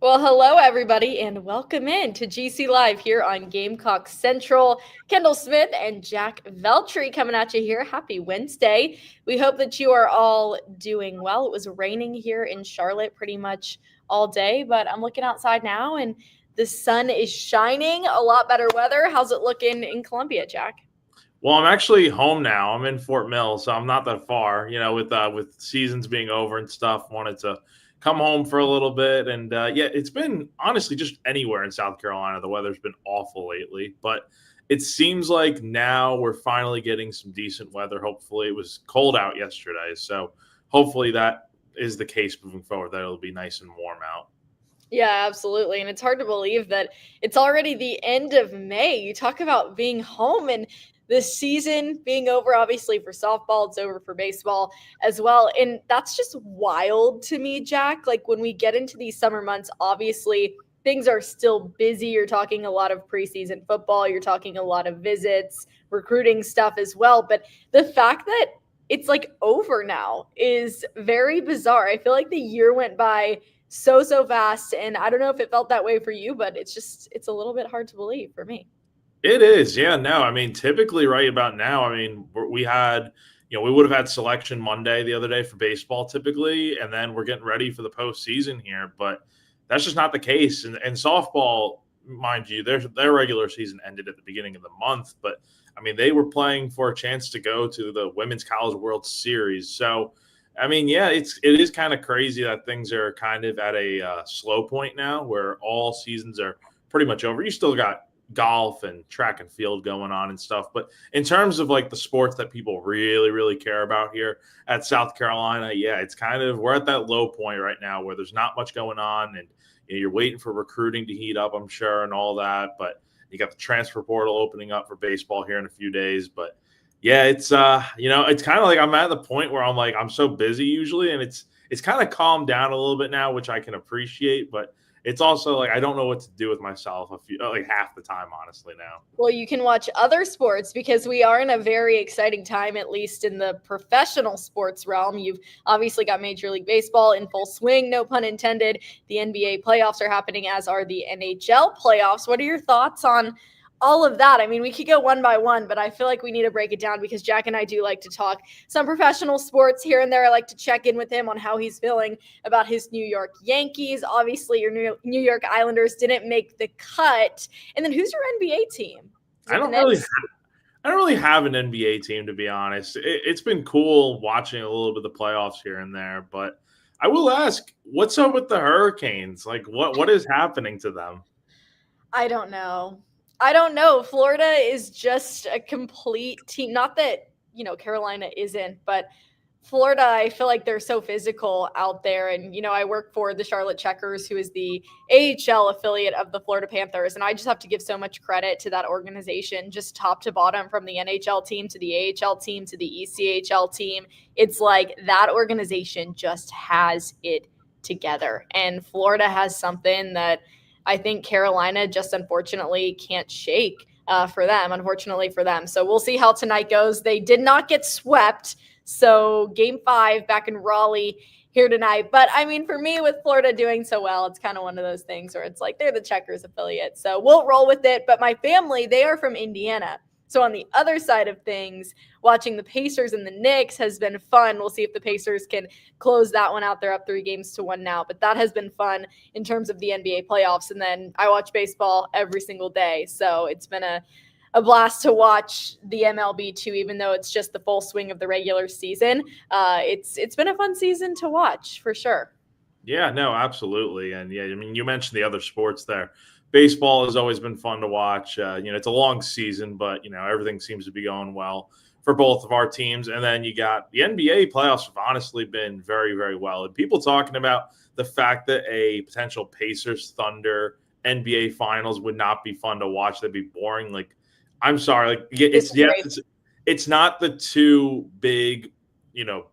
Well, hello, everybody, and welcome in to GC Live here on Gamecock Central. Kendall Smith and Jack Veltri coming at you here. Happy Wednesday. We hope that you are all doing well. It was raining here in Charlotte pretty much all day, but I'm looking outside now and the sun is shining. A lot better weather. How's it looking in Columbia, Jack? Well, I'm actually home now. I'm in Fort Mill, so I'm not that far. With seasons being over and stuff, wanted to come home for a little bit. And yeah, it's been honestly just anywhere in South Carolina. The weather's been awful lately, but it seems like now we're finally getting some decent weather. Hopefully, it was cold out yesterday, so hopefully that is the case moving forward. That it'll be nice and warm out. Yeah, absolutely. And it's hard to believe that it's already the end of May. You talk about being home and this season being over, obviously, for softball, it's over for baseball as well. And that's just wild to me, Jack. Like when we get into these summer months, obviously, things are still busy. You're talking a lot of preseason football, you're talking a lot of visits, recruiting stuff as well. But the fact that it's like over now is very bizarre. I feel like the year went by so fast, and I don't know if it felt that way for you, but it's a little bit hard to believe for me. It is, yeah. No, I mean, typically right about now, we had, we would have had selection Monday the other day for baseball typically, and then we're getting ready for the postseason here. But that's just not the case. And softball, mind you, their regular season ended at the beginning of the month, but I mean, they were playing for a chance to go to the Women's College World Series. So, I mean, yeah, it is kind of crazy that things are kind of at a slow point now, where all seasons are pretty much over. You still got golf and track and field going on and stuff. But in terms of like the sports that people really, really care about here at South Carolina, yeah, it's kind of, we're at that low point right now where there's not much going on, and you're waiting for recruiting to heat up, I'm sure, and all that. But you got the transfer portal opening up for baseball here in a few days. But yeah, it's it's kind of like I'm at the point where I'm like, I'm so busy usually, and it's kind of calmed down a little bit now, which I can appreciate. But it's also like I don't know what to do with myself like half the time, honestly, now. Well, you can watch other sports because we are in a very exciting time, at least in the professional sports realm. You've obviously got Major League Baseball in full swing, no pun intended. The NBA playoffs are happening, as are the NHL playoffs. What are your thoughts on all of that? I mean, we could go one by one, but I feel like we need to break it down because Jack and I do like to talk some professional sports here and there. I like to check in with him on how he's feeling about his New York Yankees. Obviously, your New York Islanders didn't make the cut. And then who's your NBA team? I don't really have an NBA team, to be honest. It's been cool watching a little bit of the playoffs here and there, but I will ask, what's up with the Hurricanes? Like, what is happening to them? I don't know. I don't know. Florida is just a complete team. Not that, Carolina isn't, but Florida, I feel like they're so physical out there. And, I work for the Charlotte Checkers, who is the AHL affiliate of the Florida Panthers. And I just have to give so much credit to that organization, just top to bottom, from the NHL team to the AHL team to the ECHL team. It's like that organization just has it together. And Florida has something that I think Carolina just unfortunately can't shake unfortunately for them. So we'll see how tonight goes. They did not get swept. So game 5 back in Raleigh here tonight. But I mean, for me, with Florida doing so well, it's kind of one of those things where it's like they're the Checkers affiliate. So we'll roll with it. But my family, they are from Indiana. So on the other side of things, watching the Pacers and the Knicks has been fun. We'll see if the Pacers can close that one out. They're up 3-1 now, but that has been fun in terms of the NBA playoffs. And then I watch baseball every single day. So it's been a blast to watch the MLB too, even though it's just the full swing of the regular season. It's been a fun season to watch for sure. Yeah, no, absolutely. And yeah, I mean, you mentioned the other sports there. Baseball has always been fun to watch. It's a long season, but, everything seems to be going well for both of our teams. And then you got the NBA playoffs have honestly been very, very well. And people talking about the fact that a potential Pacers Thunder NBA finals would not be fun to watch. That'd be boring. Like, I'm sorry. Like, it's not the two big,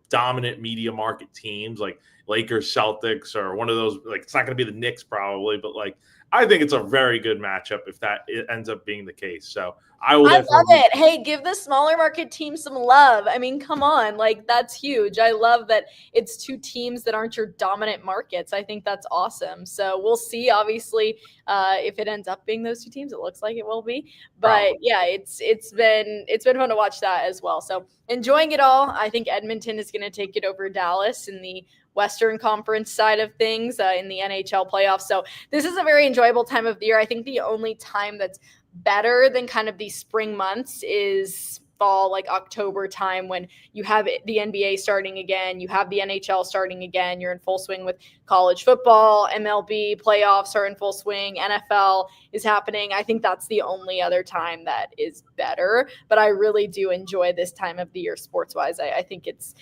dominant media market teams. Like Lakers Celtics or one of those. Like, it's not going to be the Knicks probably, but like, I think it's a very good matchup if it ends up being the case. So I will definitely love it. Hey, give the smaller market team some love. I mean, come on. Like, that's huge. I love that it's two teams that aren't your dominant markets. I think that's awesome. So we'll see, obviously, if it ends up being those two teams. It looks like it will be. But yeah, it's been fun to watch that as well. So enjoying it all. I think Edmonton is going to take it over Dallas in the Western Conference side of things in the NHL playoffs. So this is a very enjoyable time of the year. I think the only time that's better than kind of these spring months is fall, like October time, when you have the NBA starting again, you have the NHL starting again, you're in full swing with college football, MLB playoffs are in full swing, NFL is happening. I think that's the only other time that is better, but I really do enjoy this time of the year sports wise. I think it's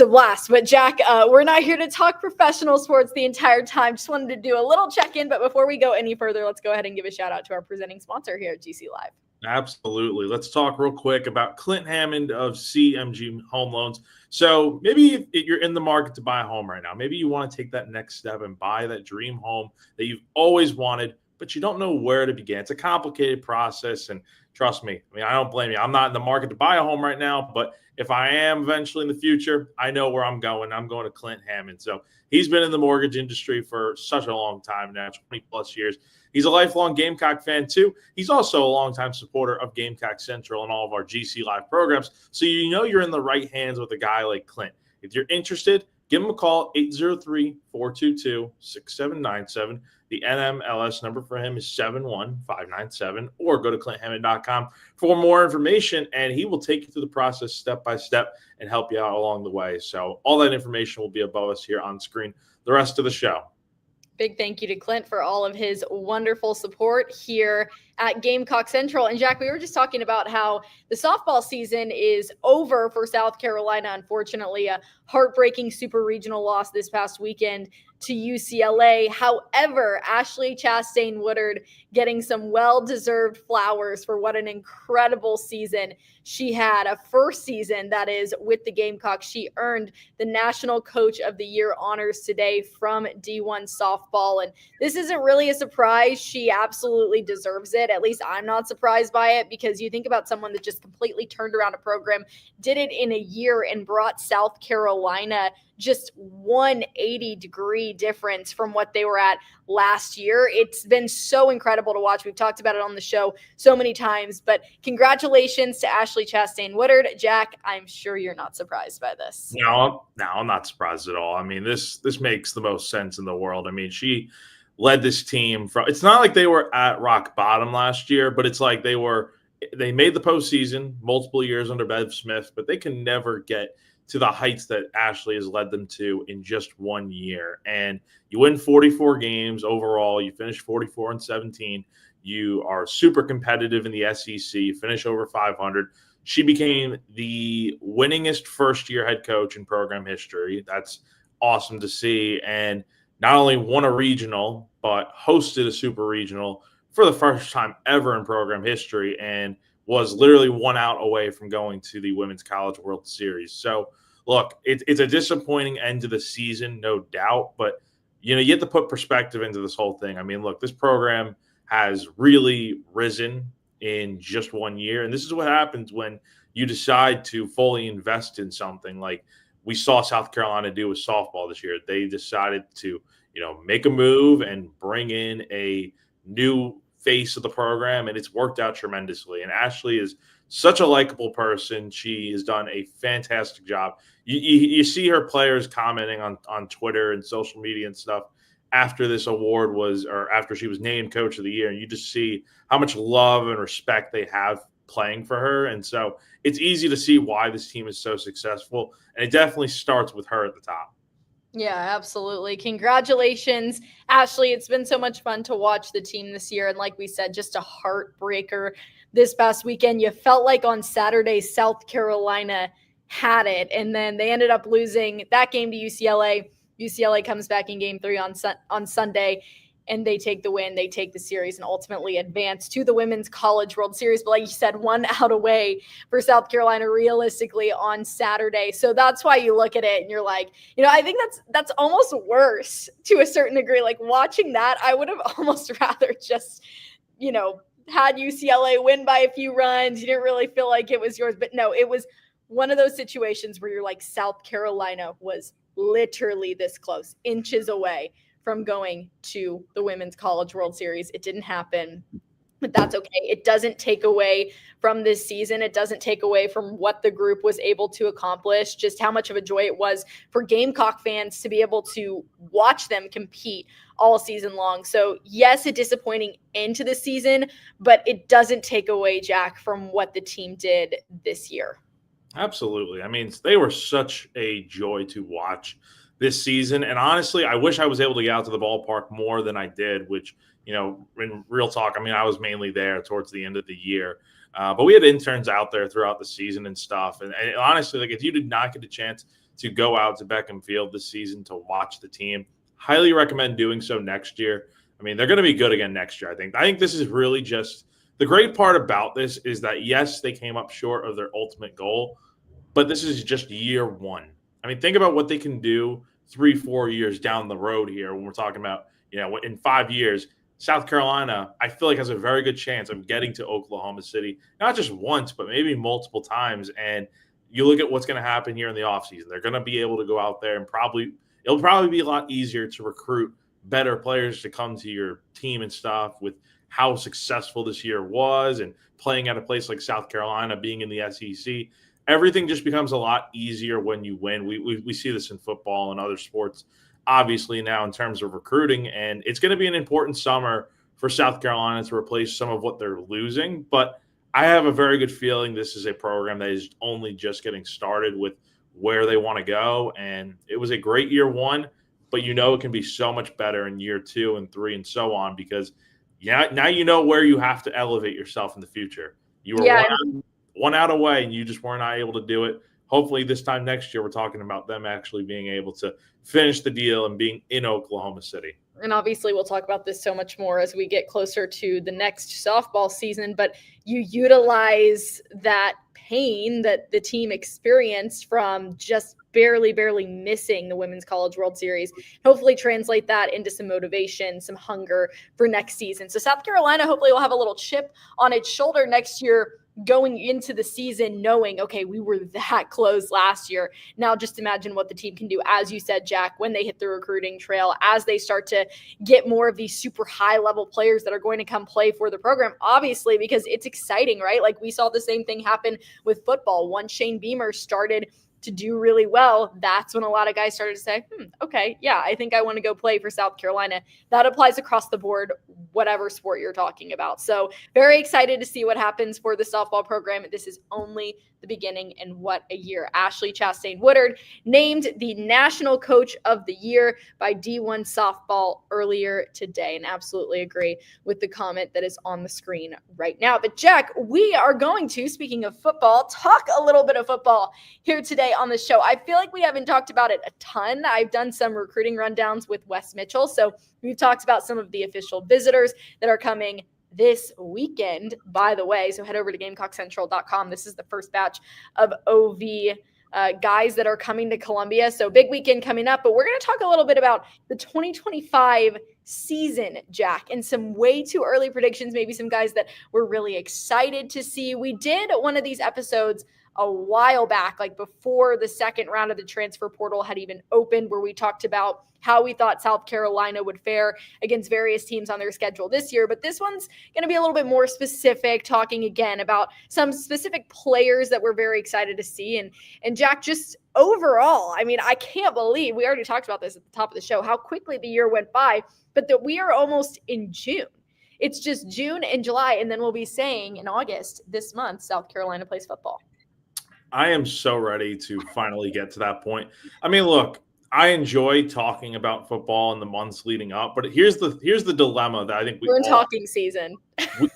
a blast. But Jack, we're not here to talk professional sports the entire time. Just wanted to do a little check-in, but before we go any further, let's go ahead and give a shout out to our presenting sponsor here at GC Live. Absolutely. Let's talk real quick about Clint Hammond of CMG Home Loans. So maybe if you're in the market to buy a home right now, maybe you want to take that next step and buy that dream home that you've always wanted, but you don't know where to begin. It's a complicated process, and trust me, I mean, I don't blame you. I'm not in the market to buy a home right now, but if I am eventually in the future, I know where I'm going. I'm going to Clint Hammond. So he's been in the mortgage industry for such a long time now, 20 plus years. He's a lifelong Gamecock fan too. He's also a longtime supporter of Gamecock Central and all of our GC Live programs. So you know you're in the right hands with a guy like Clint. If you're interested, give him a call, 803-422-6797. The NMLS number for him is 71597, or go to clinthammond.com for more information, and he will take you through the process step by step and help you out along the way. So all that information will be above us here on screen the rest of the show. Big thank you to Clint for all of his wonderful support here at Gamecock Central. And Jack, we were just talking about how the softball season is over for South Carolina. Unfortunately, a heartbreaking super regional loss this past weekend to UCLA. However, Ashley Chastain Woodard getting some well-deserved flowers for what an incredible season she had. A first season, that is, with the Gamecocks. She earned the National Coach of the Year honors today from D1 softball. And this isn't really a surprise. She absolutely deserves it. At least I'm not surprised by it, because you think about someone that just completely turned around a program, did it in a year, and brought South Carolina just 180-degree difference from what they were at last year. It's been so incredible to watch. We've talked about it on the show so many times, but congratulations to Ashley Chastain Woodard. Jack, I'm sure you're not surprised by this. No, I'm not surprised at all. I mean, this makes the most sense in the world. I mean, she led this team from, it's not like they were at rock bottom last year, but it's like they made the postseason multiple years under Bev Smith, but they can never get to the heights that Ashley has led them to in just 1 year. And you win 44 games overall. You finish 44-17. You are super competitive in the SEC. You finish over 500. She became the winningest first-year head coach in program history. That's awesome to see. And not only won a regional, but hosted a super regional for the first time ever in program history, and was literally 1 out away from going to the Women's College World Series. So, look, it's a disappointing end to the season, no doubt, but you have to put perspective into this whole thing. I mean, look, this program has really risen in just 1 year, and this is what happens when you decide to fully invest in something like we saw South Carolina do with softball this year. They decided to, make a move and bring in a new face of the program, and it's worked out tremendously. And Ashley is such a likable person. She has done a fantastic job. You see her players commenting on Twitter and social media and stuff after this award or after she was named Coach of the Year, and you just see how much love and respect they have playing for her. And so it's easy to see why this team is so successful, and it definitely starts with her at the top. Yeah, absolutely. Congratulations, Ashley. It's been so much fun to watch the team this year. And like we said, just a heartbreaker this past weekend. You felt like on Saturday, South Carolina had it, and then they ended up losing that game to UCLA. UCLA comes back in game 3 on Sunday and they take the win, they take the series, and ultimately advance to the Women's College World Series. But like you said, one out away for South Carolina realistically on Saturday. So that's why you look at it and you're like, I think that's almost worse to a certain degree. Like watching that, I would have almost rather just, had UCLA win by a few runs. You didn't really feel like it was yours. But no, it was one of those situations where you're like, South Carolina was literally this close, inches away from going to the Women's College World Series. It didn't happen, but that's okay. It doesn't take away from this season. It doesn't take away from what the group was able to accomplish, just how much of a joy it was for Gamecock fans to be able to watch them compete all season long. So yes, a disappointing end to the season, but it doesn't take away, Jack, from what the team did this year. Absolutely. I mean, they were such a joy to watch this season. And honestly, I wish I was able to get out to the ballpark more than I did, which, in real talk, I mean, I was mainly there towards the end of the year. But we had interns out there throughout the season and stuff. And honestly, like if you did not get a chance to go out to Beckham Field this season to watch the team, highly recommend doing so next year. I mean, they're going to be good again next year, I think. I think this is really just the great part about this is that, yes, they came up short of their ultimate goal, but this is just year one. I mean, think about what they can do 3-4 years down the road here when we're talking about, in 5 years, South Carolina, I feel like has a very good chance of getting to Oklahoma City, not just once, but maybe multiple times. And you look at what's going to happen here in the offseason. They're going to be able to go out there and it'll probably be a lot easier to recruit better players to come to your team and stuff with how successful this year was and playing at a place like South Carolina, being in the SEC. Everything just becomes a lot easier when you win. We see this in football and other sports, obviously now in terms of recruiting, and it's going to be an important summer for South Carolina to replace some of what they're losing. But I have a very good feeling this is a program that is only just getting started with where they want to go. And it was a great year one, but it can be so much better in year 2 and 3 and so on, because now you know where you have to elevate yourself in the future. You were one out away and you just were not able to do it. Hopefully this time next year, we're talking about them actually being able to finish the deal and being in Oklahoma City. And obviously we'll talk about this so much more as we get closer to the next softball season, but you utilize that pain that the team experienced from just barely missing the Women's College World Series, hopefully translate that into some motivation, some hunger for next season. So South Carolina hopefully will have a little chip on its shoulder next year, going into the season knowing, okay, we were that close last year. Now just imagine what the team can do, as you said, Jack, when they hit the recruiting trail, as they start to get more of these super high level players that are going to come play for the program, obviously, because it's exciting, right? Like we saw the same thing happen with football. Once Shane Beamer started to do really well, that's when a lot of guys started to say, okay, yeah, I think I want to go play for South Carolina. That applies across the board, whatever sport you're talking about. So very excited to see what happens for the softball program. This is only the beginning, and what a year. Ashley Chastain Woodard named the National Coach of the Year by D1 Softball earlier today, and absolutely agree with the comment that is on the screen right now. But Jack, we are going to, speaking of football, talk a little bit of football here today on the show. I feel like we haven't talked about it a ton. I've done some recruiting rundowns with Wes Mitchell, so we've talked about some of the official visitors that are coming this weekend, by the way. So head over to GamecockCentral.com. This is the first batch of OV guys that are coming to Columbia. So big weekend coming up, but we're going to talk a little bit about the 2025 season, Jack, and some way too early predictions, maybe some guys that we're really excited to see. We did one of these episodes a while back, like before the second round of the transfer portal had even opened, where we talked about how we thought South Carolina would fare against various teams on their schedule this year. But this one's going to be a little bit more specific, talking again about some specific players that we're very excited to see. And Jack, just overall, I mean, I can't believe we already talked about this at the top of the show, how quickly the year went by, but that we are almost in June. It's just June and July, and then we'll be saying in August this month, South Carolina plays football. I am so ready to finally get to that point. I mean, look, I enjoy talking about football in the months leading up, but here's the dilemma that I think we're in talking season.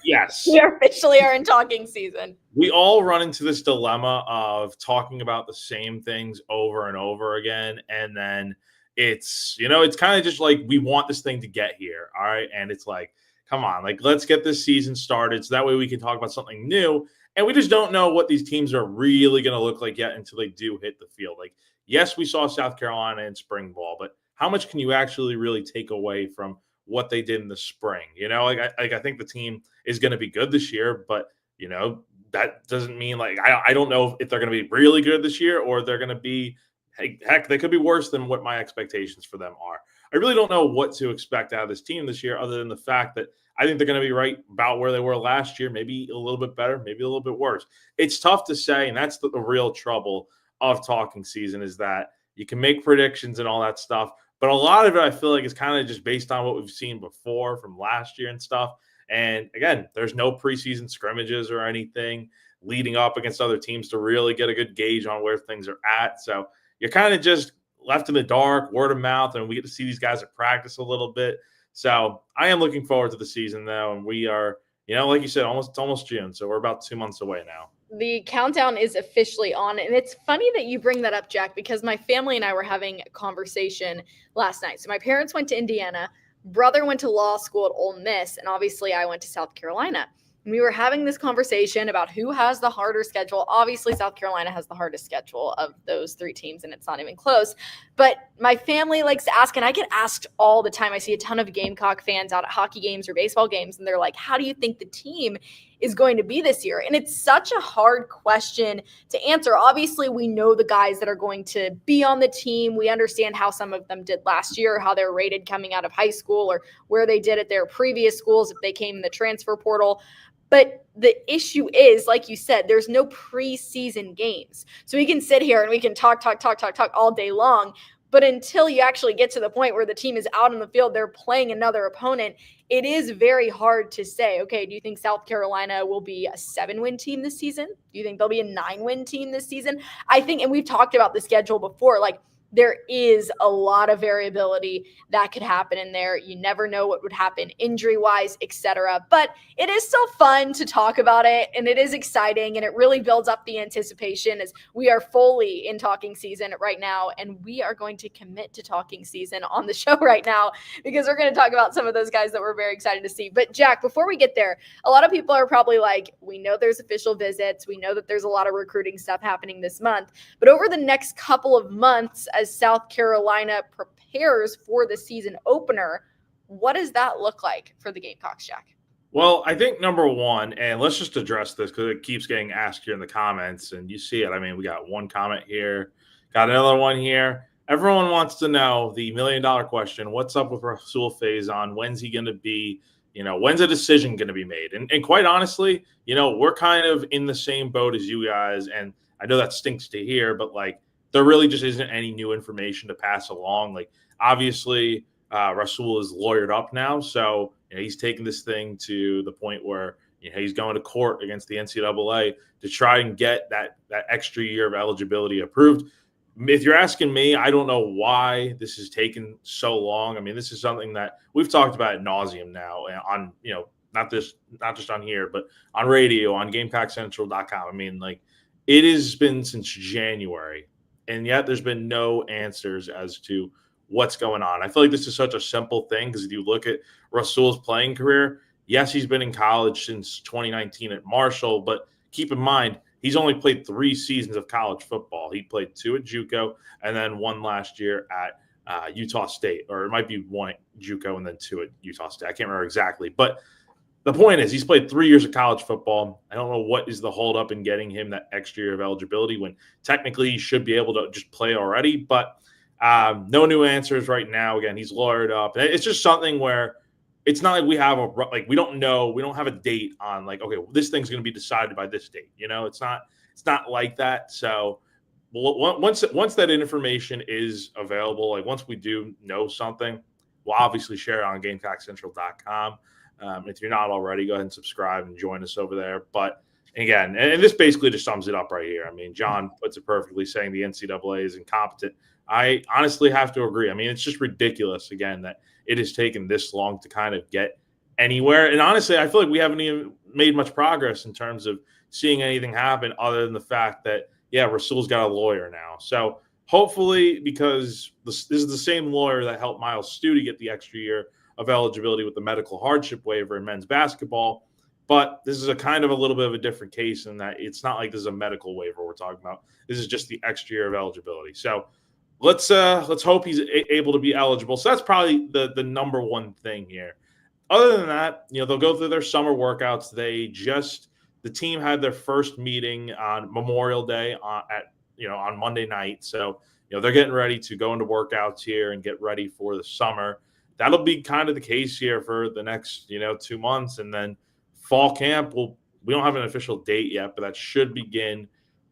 Yes. We officially are in talking season. We all run into this dilemma of talking about the same things over and over again, and then it's kind of just like, we want this thing to get here. All right. And it's like, come on, like, let's get this season started so that way we can talk about something new. And we just don't know what these teams are really going to look like yet until they do hit the field. Like, yes, we saw South Carolina in spring ball, but how much can you actually really take away from what they did in the spring? I think the team is going to be good this year, but that doesn't mean, like, I don't know if they're going to be really good this year or they're going to be, heck, they could be worse than what my expectations for them are. I really don't know what to expect out of this team this year, other than the fact that I think they're going to be right about where they were last year, maybe a little bit better, maybe a little bit worse. It's tough to say, and that's the real trouble of talking season, is that you can make predictions and all that stuff, but a lot of it I feel like is kind of just based on what we've seen before from last year and stuff. And again, there's no preseason scrimmages or anything leading up against other teams to really get a good gauge on where things are at. So you're kind of just left in the dark, word of mouth, and we get to see these guys at practice a little bit. So I am looking forward to the season, though, and we are, like you said, it's almost June, so we're about 2 months away now. The countdown is officially on, and it's funny that you bring that up, Jack, because my family and I were having a conversation last night. So my parents went to Indiana, brother went to law school at Ole Miss, and obviously I went to South Carolina. We were having this conversation about who has the harder schedule. Obviously, South Carolina has the hardest schedule of those three teams, and it's not even close. But my family likes to ask, and I get asked all the time. I see a ton of Gamecock fans out at hockey games or baseball games, and they're like, how do you think the team is going to be this year? And it's such a hard question to answer. Obviously, we know the guys that are going to be on the team. We understand how some of them did last year, how they're rated coming out of high school, or where they did at their previous schools if they came in the transfer portal. But the issue is, like you said, there's no preseason games. So we can sit here and we can talk all day long. But until you actually get to the point where the team is out in the field, they're playing another opponent, it is very hard to say, okay, do you think South Carolina will be a 7-win team this season? Do you think they'll be a 9-win team this season? I think, and we've talked about the schedule before, like, there is a lot of variability that could happen in there. You never know what would happen injury-wise, etc. But it is still fun to talk about it, and it is exciting, and it really builds up the anticipation as we are fully in talking season right now, and we are going to commit to talking season on the show right now because we're going to talk about some of those guys that we're very excited to see. But Jack, before we get there, a lot of people are probably like, we know there's official visits. We know that there's a lot of recruiting stuff happening this month, but over the next couple of months, as South Carolina prepares for the season opener, what does that look like for the Gamecocks, Jack? Well, I think number one, and let's just address this because it keeps getting asked here in the comments, and you see it. I mean, we got one comment here, got another one here. Everyone wants to know the $1 million question. What's up with Raheim Faison? When's he going to be, when's a decision going to be made? And quite honestly, we're kind of in the same boat as you guys. And I know that stinks to hear, but like, there really just isn't any new information to pass along. Like, obviously, Rasul is lawyered up now. So he's taking this thing to the point where he's going to court against the NCAA to try and get that extra year of eligibility approved. If you're asking me, I don't know why this has taken so long. I mean, this is something that we've talked about ad nauseum now on, not just on here, but on radio, on GamecockCentral.com. I mean, like, it has been since January, and yet there's been no answers as to what's going on. I feel like this is such a simple thing because if you look at Rasul's playing career, yes, he's been in college since 2019 at Marshall, but keep in mind, he's only played 3 seasons of college football. He played 2 at JUCO and then 1 last year at Utah State, or it might be 1 at JUCO and then 2 at Utah State. I can't remember exactly, but the point is he's played 3 years of college football. I don't know what is the holdup in getting him that extra year of eligibility when technically he should be able to just play already, but no new answers right now. Again, he's lawyered up. It's just something where it's not like we have we don't know, we don't have a date on like, okay, this thing's going to be decided by this date. It's not like that. So once that information is available, like once we do know something, we'll obviously share it on GamecockCentral.com. If you're not already, go ahead and subscribe and join us over there. But again, and this basically just sums it up right here. I mean, John puts it perfectly, saying the NCAA is incompetent. I honestly have to agree. I mean, it's just ridiculous, again, that it has taken this long to kind of get anywhere. And honestly, I feel like we haven't even made much progress in terms of seeing anything happen other than the fact that, yeah, Rasul's got a lawyer now. So hopefully, because this is the same lawyer that helped Miles Studi get the extra year of eligibility with the medical hardship waiver in men's basketball. But this is a kind of a little bit of a different case in that it's not like this is a medical waiver we're talking about. This is just the extra year of eligibility. So let's hope he's able to be eligible. So that's probably the number one thing here. Other than that, they'll go through their summer workouts. The team had their first meeting on Memorial Day on Monday night. So, they're getting ready to go into workouts here and get ready for the summer. That'll be kind of the case here for the next, 2 months. And then fall camp, we don't have an official date yet, but that should begin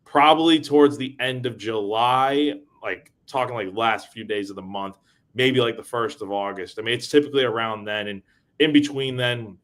probably towards the end of July, like talking like last few days of the month, maybe like the 1st of August. I mean, it's typically around then. And in between then,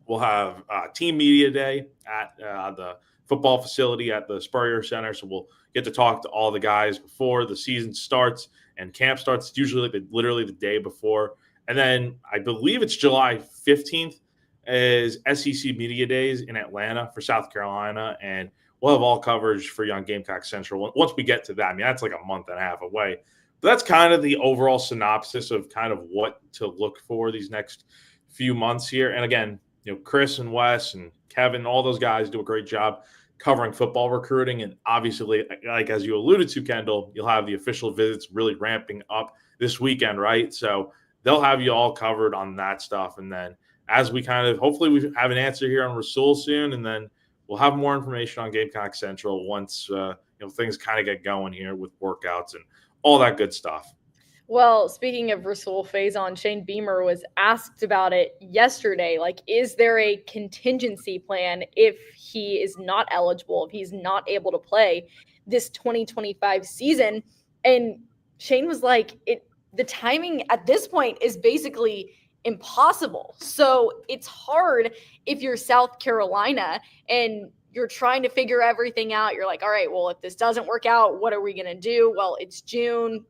we'll have team media day at the football facility at the Spurrier Center. So we'll get to talk to all the guys before the season starts and camp starts. It's usually literally the day before. And then I believe it's July 15th is SEC Media Days in Atlanta for South Carolina. And we'll have all coverage for you on Gamecock Central once we get to that. I mean, that's like a month and a half away. But that's kind of the overall synopsis of kind of what to look for these next few months here. And again, Chris and Wes and Kevin, all those guys do a great job covering football recruiting. And obviously, like as you alluded to, Kendall, you'll have the official visits really ramping up this weekend, right? So they'll have you all covered on that stuff. And then as we hopefully we have an answer here on Rasul soon, and then we'll have more information on Gamecock Central once things kind of get going here with workouts and all that good stuff. Well, speaking of Rasul Faison, Shane Beamer was asked about it yesterday. Like, is there a contingency plan if he is not eligible, if he's not able to play this 2025 season? And Shane was like, the timing at this point is basically impossible. So it's hard if you're South Carolina and you're trying to figure everything out. You're like, all right, well, if this doesn't work out, what are we going to do? Well, it's June,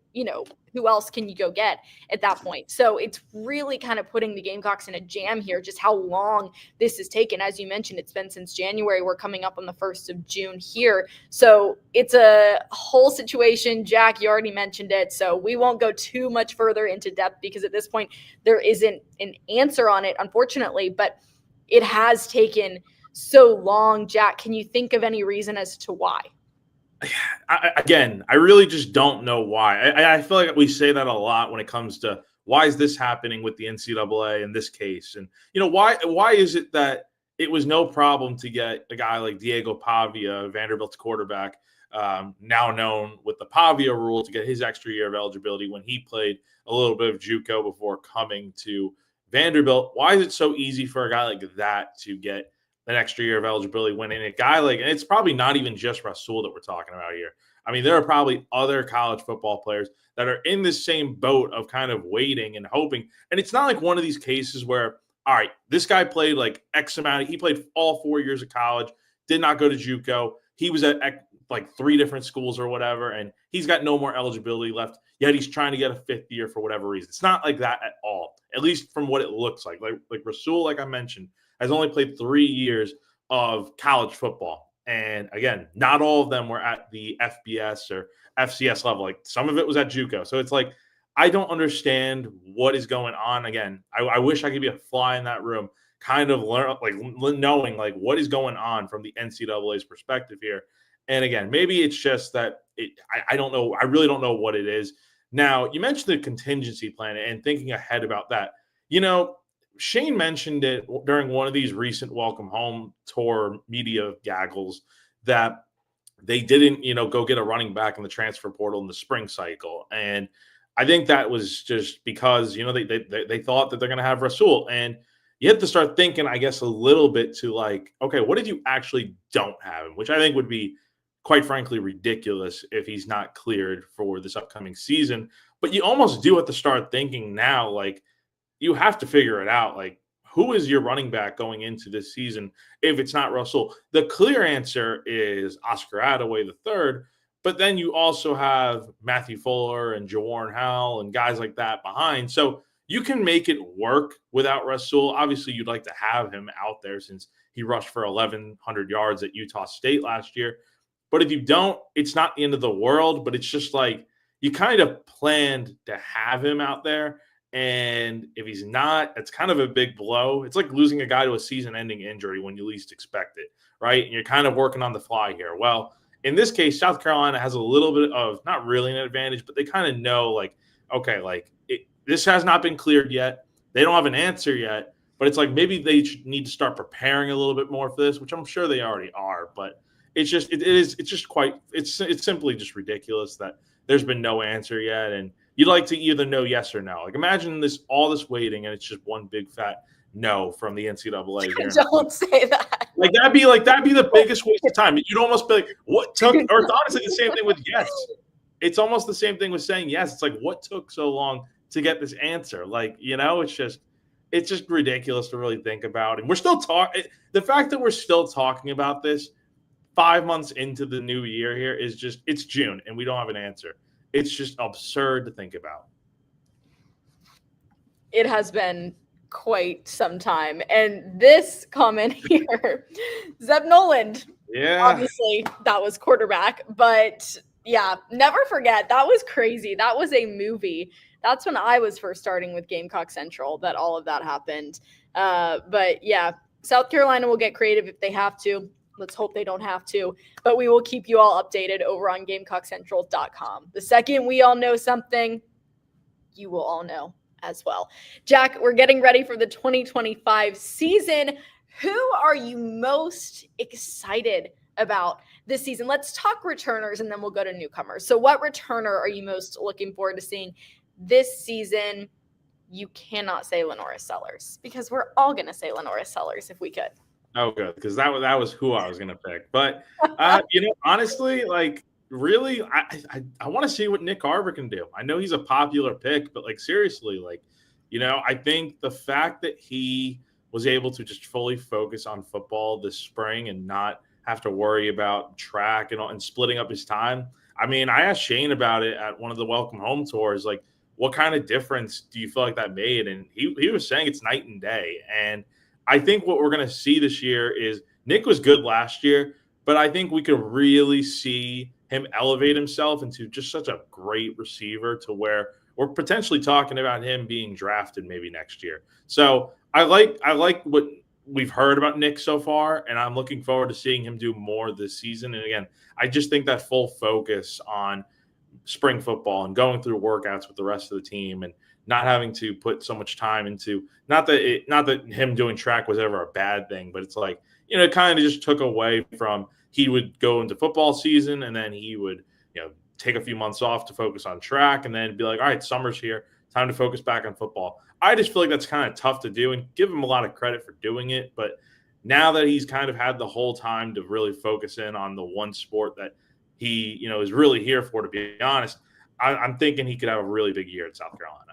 who else can you go get at that point? So it's really kind of putting the Gamecocks in a jam here, just how long this has taken. As you mentioned, it's been since January. We're coming up on the 1st of June here. So it's a whole situation. Jack, you already mentioned it. So we won't go too much further into depth because at this point, there isn't an answer on it, unfortunately, but it has taken so long. Jack, can you think of any reason as to why? I really just don't know why. I feel like we say that a lot when it comes to why is this happening with the NCAA in this case? And, why is it that it was no problem to get a guy like Diego Pavia, Vanderbilt's quarterback, now known with the Pavia rule, to get his extra year of eligibility when he played a little bit of JUCO before coming to Vanderbilt? Why is it so easy for a guy like that to get an extra year of eligibility when in a guy like, and it's probably not even just Rasul that we're talking about here. I mean, there are probably other college football players that are in this same boat of kind of waiting and hoping. And it's not like one of these cases where, all right, this guy played like X amount. He played all 4 years of college, did not go to JUCO. He was at like 3 different schools or whatever, and he's got no more eligibility left, yet he's trying to get a 5th year for whatever reason. It's not like that at all, at least from what it looks like. Like Rasul, like I mentioned, has only played 3 years of college football. And again, not all of them were at the FBS or FCS level. Like some of it was at JUCO. So it's like, I don't understand what is going on. Again, I wish I could be a fly in that room, kind of knowing like what is going on from the NCAA's perspective here. And again, maybe it's just that I don't know. I really don't know what it is. Now, you mentioned the contingency plan and thinking ahead about that. Shane mentioned it during one of these recent welcome home tour media gaggles that they didn't, go get a running back in the transfer portal in the spring cycle. And I think that was just because, they thought that they're going to have Rasul. And you have to start thinking, I guess, a little bit to like, okay, what if you actually don't have him? Which I think would be, quite frankly, ridiculous if he's not cleared for this upcoming season. But you almost do have to start thinking now, like, you have to figure it out. Like, who is your running back going into this season if it's not Rasul? The clear answer is Oscar Attaway III, but then you also have Matthew Fuller and Jawarn Howell and guys like that behind. So you can make it work without Rasul. Obviously, you'd like to have him out there since he rushed for 1,100 yards at Utah State last year. But if you don't, it's not the end of the world, but it's just like, you kind of planned to have him out there. And if he's not, it's kind of a big blow. It's like losing a guy to a season-ending injury when you least expect it, right? And you're kind of working on the fly here. Well, in this case, South Carolina has a little bit of not really an advantage, but they kind of know, like, okay, like this has not been cleared yet. They don't have an answer yet, but it's like maybe they need to start preparing a little bit more for this, which I'm sure they already are. But it's just it's simply just ridiculous that there's been no answer yet, and you'd like to either know yes or no. Like imagine all this waiting, and it's just one big fat no from the NCAA. Here. Don't say that. Like that'd be the biggest waste of time. You'd almost be like, what took? Or it's honestly the same thing with yes. It's almost the same thing with saying yes. It's like, what took so long to get this answer? Like, it's just ridiculous to really think about. And we're still talking. The fact that we're still talking about this 5 months into the new year here is just, it's June and we don't have an answer. It's just absurd to think about. It has been quite some time. And this comment here, Zeb Noland. Yeah. Obviously, that was quarterback. But yeah, never forget. That was crazy. That was a movie. That's when I was first starting with Gamecock Central that all of that happened. But yeah, South Carolina will get creative if they have to. Let's hope they don't have to. But we will keep you all updated over on GamecockCentral.com. The second we all know something, you will all know as well. Jack, we're getting ready for the 2025 season. Who are you most excited about this season? Let's talk returners and then we'll go to newcomers. So what returner are you most looking forward to seeing this season? You cannot say Lenoris Sellers because we're all going to say Lenoris Sellers if we could. Oh, good, because that was who I was going to pick. But, honestly, like, really, I want to see what Nick Arbor can do. I know he's a popular pick, but, like, seriously, like, I think the fact that he was able to just fully focus on football this spring and not have to worry about track and splitting up his time. I mean, I asked Shane about it at one of the welcome home tours, like, what kind of difference do you feel like that made? And he was saying it's night and day. And I think what we're going to see this year is Nick was good last year, but I think we could really see him elevate himself into just such a great receiver to where we're potentially talking about him being drafted maybe next year. So I like what we've heard about Nick so far, and I'm looking forward to seeing him do more this season. And again, I just think that full focus on spring football and going through workouts with the rest of the team and not having to put so much time into not that him doing track was ever a bad thing, but it's like, it kind of just took away from he would go into football season and then he would, take a few months off to focus on track and then be like, all right, summer's here, time to focus back on football. I just feel like that's kind of tough to do and give him a lot of credit for doing it. But now that he's kind of had the whole time to really focus in on the one sport that he, is really here for, to be honest, I'm thinking he could have a really big year at South Carolina.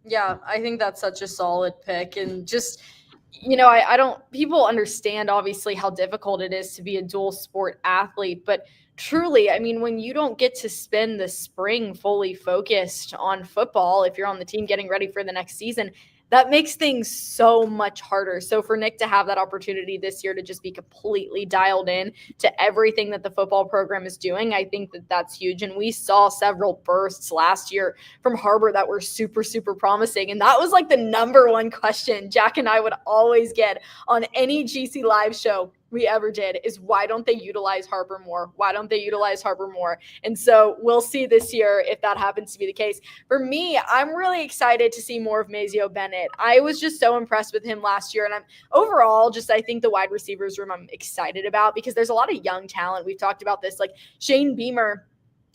Yeah, I think that's such a solid pick. And just, people understand obviously how difficult it is to be a dual sport athlete, but truly, I mean, when you don't get to spend the spring fully focused on football, if you're on the team getting ready for the next season, that makes things so much harder. So for Nick to have that opportunity this year to just be completely dialed in to everything that the football program is doing, I think that that's huge. And we saw several bursts last year from Harbor that were super, super promising. And that was like the number one question Jack and I would always get on any GC live show we ever did is, why don't they utilize Harbor more? Why don't they utilize Harbor more? And so we'll see this year if that happens to be the case. For me, I'm really excited to see more of Mazio Bennett. I was just so impressed with him last year. And I'm overall I think the wide receivers room I'm excited about because there's a lot of young talent. We've talked about this, like Shane Beamer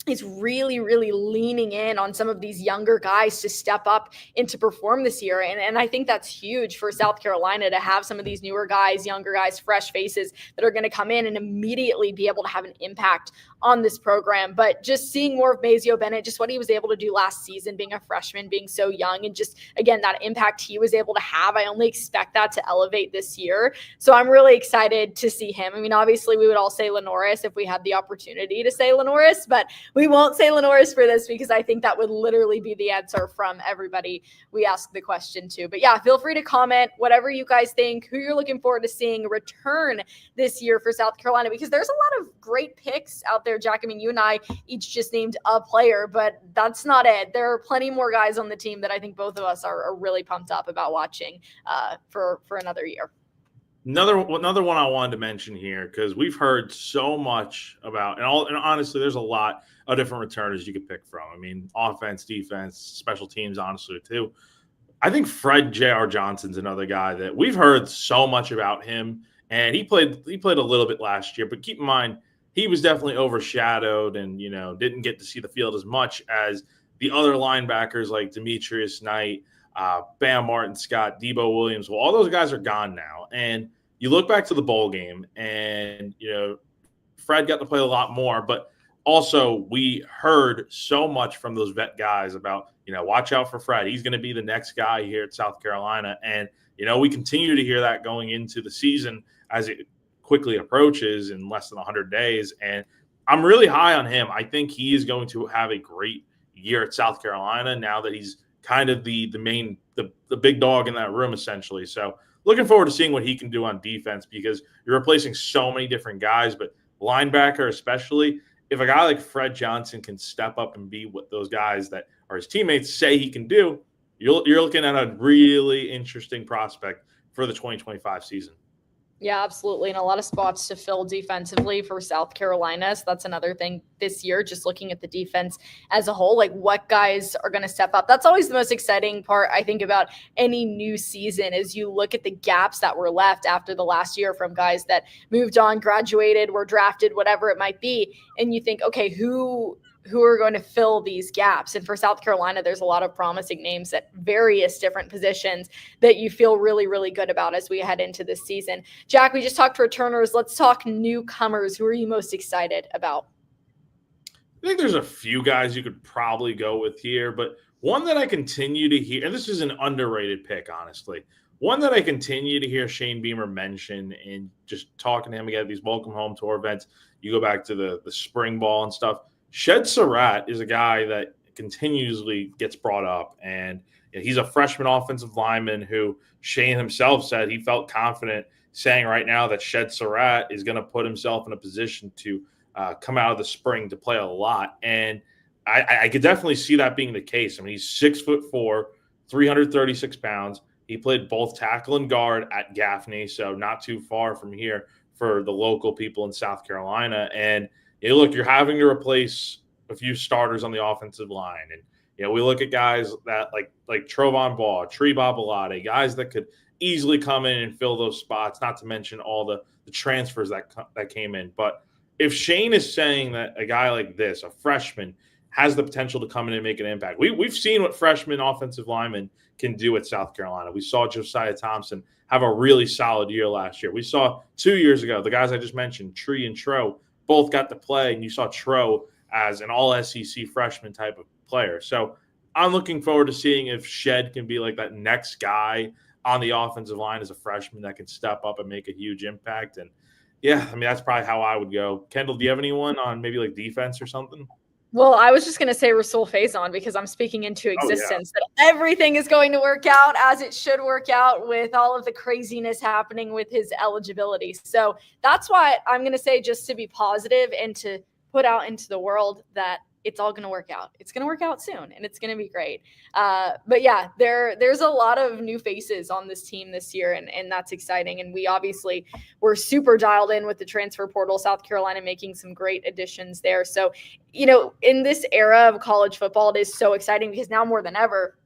is really, really leaning in on some of these younger guys to step up and to perform this year. And I think that's huge for South Carolina to have some of these newer guys, younger guys, fresh faces that are going to come in and immediately be able to have an impact on this program. But just seeing more of Mazio Bennett, just what he was able to do last season, being a freshman, being so young, and just, again, that impact he was able to have, I only expect that to elevate this year. So I'm really excited to see him. I mean, obviously we would all say Lenoris if we had the opportunity to say Lenoris, but we won't say Lenore's for this because I think that would literally be the answer from everybody we ask the question to. But yeah, feel free to comment whatever you guys think, who you're looking forward to seeing return this year for South Carolina, because there's a lot of great picks out there, Jack. I mean, you and I each just named a player, but that's not it. There are plenty more guys on the team that I think both of us are really pumped up about watching for another year. Another one I wanted to mention here, because we've heard so much about, and honestly, there's a lot of different returners you could pick from. I mean, offense, defense, special teams, honestly, too. I think Fred J.R. Johnson's another guy that we've heard so much about him, and he played a little bit last year, but keep in mind, he was definitely overshadowed and, didn't get to see the field as much as the other linebackers like Demetrius Knight, Bam Martin Scott, Debo Williams. Well, all those guys are gone now. And you look back to the bowl game and, Fred got to play a lot more, but also we heard so much from those vet guys about, watch out for Fred. He's going to be the next guy here at South Carolina. And, we continue to hear that going into the season as it quickly approaches in less than 100 days. And I'm really high on him. I think he is going to have a great year at South Carolina now that he's kind of the big dog in that room, essentially. So looking forward to seeing what he can do on defense, because you're replacing so many different guys, but linebacker especially, if a guy like Fred Johnson can step up and be what those guys that are his teammates say he can do, you're looking at a really interesting prospect for the 2025 season. Yeah, absolutely. And a lot of spots to fill defensively for South Carolina. So that's another thing this year, just looking at the defense as a whole, like what guys are going to step up. That's always the most exciting part, I think, about any new season, is you look at the gaps that were left after the last year from guys that moved on, graduated, were drafted, whatever it might be. And you think, okay, who are going to fill these gaps? And for South Carolina, there's a lot of promising names at various different positions that you feel really, really good about as we head into this season. Jack, we just talked returners. Let's talk newcomers. Who are you most excited about? I think there's a few guys you could probably go with here, but one that I continue to hear, and this is an underrated pick, honestly, one that I continue to hear Shane Beamer mention, and just talking to him again at these welcome home tour events, you go back to the spring ball and stuff. Shed Surratt is a guy that continuously gets brought up, and he's a freshman offensive lineman who Shane himself said he felt confident saying right now that Shed Surratt is going to put himself in a position to come out of the spring to play a lot. And I could definitely see that being the case. I mean, he's 6'4", 336 pounds. He played both tackle and guard at Gaffney, so not too far from here for the local people in South Carolina. And look, you're having to replace a few starters on the offensive line. And, we look at guys that like Trovon Ball, Tree Babalade, guys that could easily come in and fill those spots, not to mention all the transfers that came in. But if Shane is saying that a guy like this, a freshman, has the potential to come in and make an impact, we've seen what freshman offensive linemen can do at South Carolina. We saw Josiah Thompson have a really solid year last year. We saw 2 years ago, the guys I just mentioned, Tree and Tro, both got to play, and you saw Tro as an all-SEC freshman type of player. So I'm looking forward to seeing if Shed can be like that next guy on the offensive line as a freshman that can step up and make a huge impact. And, yeah, I mean, that's probably how I would go. Kendall, do you have anyone on maybe like defense or something? Well, I was just going to say Raheim Faison, because I'm speaking into existence that everything is going to work out as it should work out with all of the craziness happening with his eligibility. So that's why I'm going to say, just to be positive and to put out into the world, that it's all going to work out. It's going to work out soon, and it's going to be great. But yeah, there's a lot of new faces on this team this year, and that's exciting. And we obviously were super dialed in with the transfer portal, South Carolina making some great additions there. So, in this era of college football, it is so exciting, because now more than ever,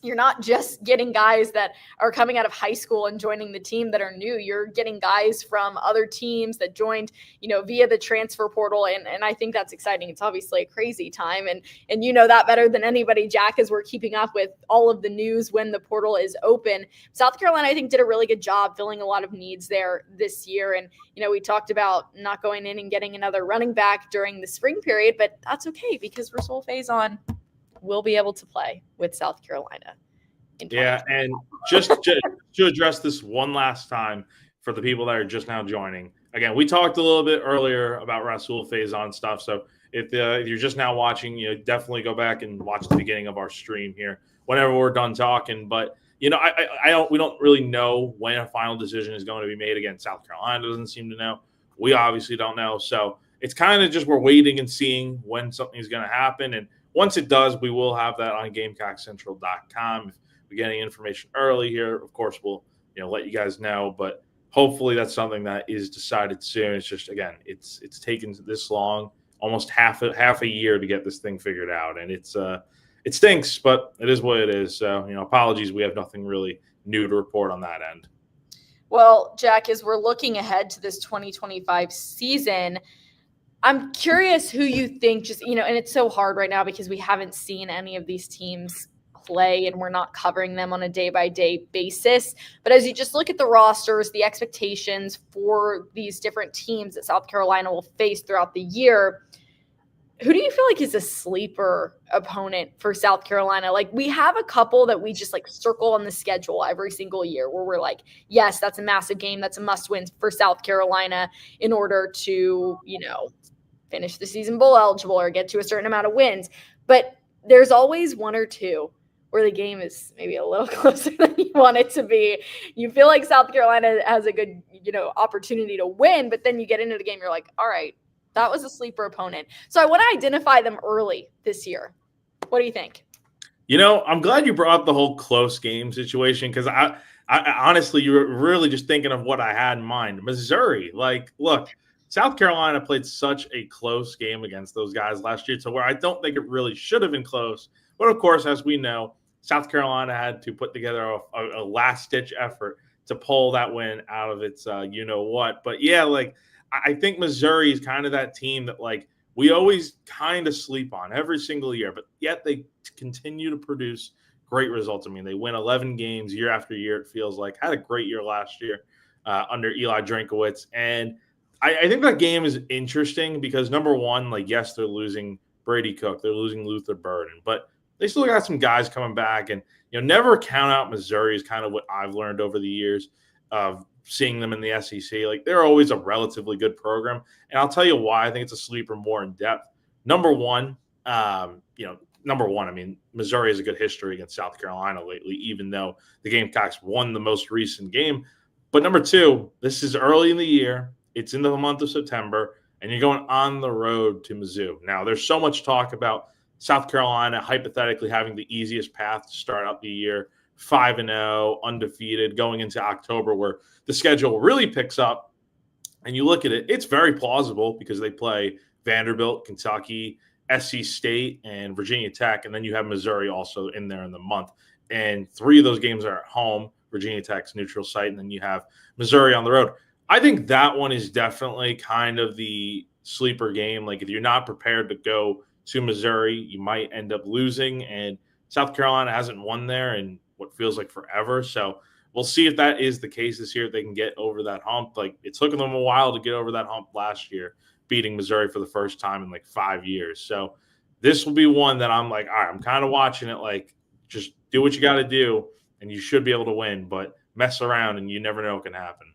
you're not just getting guys that are coming out of high school and joining the team that are new. You're getting guys from other teams that joined, via the transfer portal. And I think that's exciting. It's obviously a crazy time. And you know that better than anybody, Jack, as we're keeping up with all of the news when the portal is open. South Carolina, I think, did a really good job filling a lot of needs there this year. And, we talked about not going in and getting another running back during the spring period, but that's okay, because Raheim Faison will be able to play with South Carolina. Yeah, and just to address this one last time for the people that are just now joining. Again, we talked a little bit earlier about Raheim Faison stuff, so if you're just now watching, definitely go back and watch the beginning of our stream here whenever we're done talking. But we don't really know when a final decision is going to be made. Again, South Carolina doesn't seem to know. We obviously don't know. So it's kind of just we're waiting and seeing when something's going to happen. And once it does, we will have that on GamecockCentral.com. If we get any information early here, of course, we'll let you guys know. But hopefully that's something that is decided soon. It's just, again, it's taken this long, almost half a year to get this thing figured out. And it stinks, but it is what it is. So, apologies. We have nothing really new to report on that end. Well, Jack, as we're looking ahead to this 2025 season, I'm curious who you think and it's so hard right now because we haven't seen any of these teams play and we're not covering them on a day-by-day basis. But as you just look at the rosters, the expectations for these different teams that South Carolina will face throughout the year, who do you feel like is a sleeper opponent for South Carolina? Like, we have a couple that we just circle on the schedule every single year where we're like, yes, that's a massive game. That's a must win for South Carolina in order to, finish the season bowl eligible or get to a certain amount of wins. But there's always one or two where the game is maybe a little closer than you want it to be. You feel like South Carolina has a good, opportunity to win, but then you get into the game, you're like, all right, that was a sleeper opponent. So I want to identify them early this year. What do you think? I'm glad you brought up the whole close game situation because I honestly, you were really just thinking of what I had in mind. Missouri, look, South Carolina played such a close game against those guys last year to where I don't think it really should have been close. But, of course, as we know, South Carolina had to put together a last-ditch effort to pull that win out of its you-know-what. But, yeah, I think Missouri is kind of that team that, we always kind of sleep on every single year. But yet they continue to produce great results. I mean, they win 11 games year after year, it feels like. Had a great year last year under Eli Drinkowitz. And I think that game is interesting because, number one, yes, they're losing Brady Cook. They're losing Luther Burden. But they still got some guys coming back. And, never count out Missouri is kind of what I've learned over the years of seeing them in the SEC. They're always a relatively good program. And I'll tell you why I think it's a sleeper more in depth. Number one, I mean, Missouri has a good history against South Carolina lately, even though the Gamecocks won the most recent game. But number two, this is early in the year. It's in the month of September, and you're going on the road to Mizzou. Now, there's so much talk about South Carolina hypothetically having the easiest path to start out the year, 5-0, undefeated, going into October where the schedule really picks up. And you look at it, it's very plausible because they play Vanderbilt, Kentucky, SC State, and Virginia Tech, and then you have Missouri also in there in the month. And 3 of those games are at home, Virginia Tech's neutral site, and then you have Missouri on the road. I think that one is definitely kind of the sleeper game. If you're not prepared to go to Missouri, you might end up losing. And South Carolina hasn't won there in what feels like forever. So we'll see if that is the case this year, if they can get over that hump. It took them a while to get over that hump last year, beating Missouri for the first time in 5 years. So this will be one that I'm all right, I'm kind of watching it just do what you got to do, and you should be able to win. But mess around, and you never know what can happen.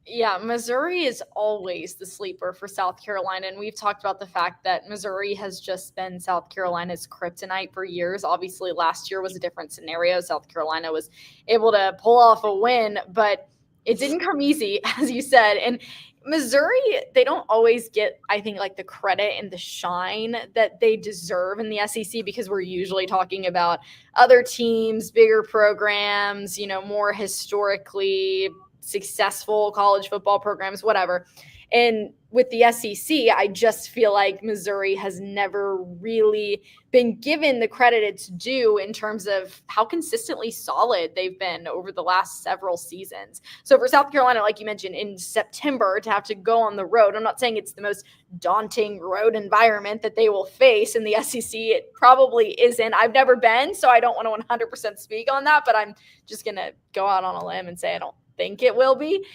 Yeah, Missouri is always the sleeper for South Carolina. And we've talked about the fact that Missouri has just been South Carolina's kryptonite for years. Obviously, last year was a different scenario. South Carolina was able to pull off a win, but it didn't come easy, as you said. And Missouri, they don't always get, I think, the credit and the shine that they deserve in the SEC because we're usually talking about other teams, bigger programs, more historically successful college football programs, whatever. And with the SEC, I just feel like Missouri has never really been given the credit it's due in terms of how consistently solid they've been over the last several seasons. So for South Carolina, like you mentioned, in September to have to go on the road, I'm not saying it's the most daunting road environment that they will face in the SEC. It probably isn't. I've never been, so I don't want to 100% speak on that, but I'm just going to go out on a limb and say I don't think it will be.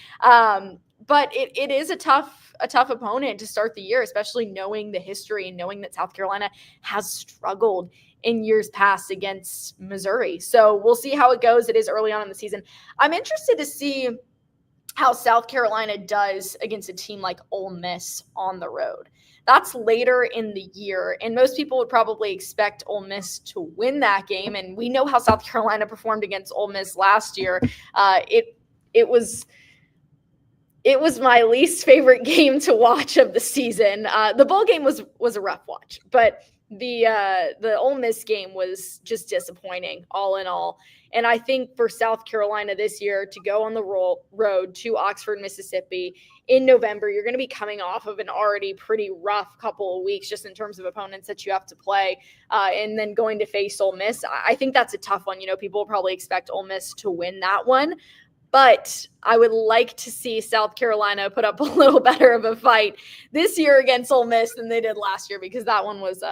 But it is a tough opponent to start the year, especially knowing the history and knowing that South Carolina has struggled in years past against Missouri. So we'll see how it goes. It is early on in the season. I'm interested to see how South Carolina does against a team like Ole Miss on the road. That's later in the year, and most people would probably expect Ole Miss to win that game. And we know how South Carolina performed against Ole Miss last year. It was my least favorite game to watch of the season. The bowl game was a rough watch, but the Ole Miss game was just disappointing all in all. And I think for South Carolina this year to go on the road to Oxford, Mississippi in November, you're going to be coming off of an already pretty rough couple of weeks just in terms of opponents that you have to play, and then going to face Ole Miss. I think that's a tough one. People will probably expect Ole Miss to win that one. But I would like to see South Carolina put up a little better of a fight this year against Ole Miss than they did last year, because that one was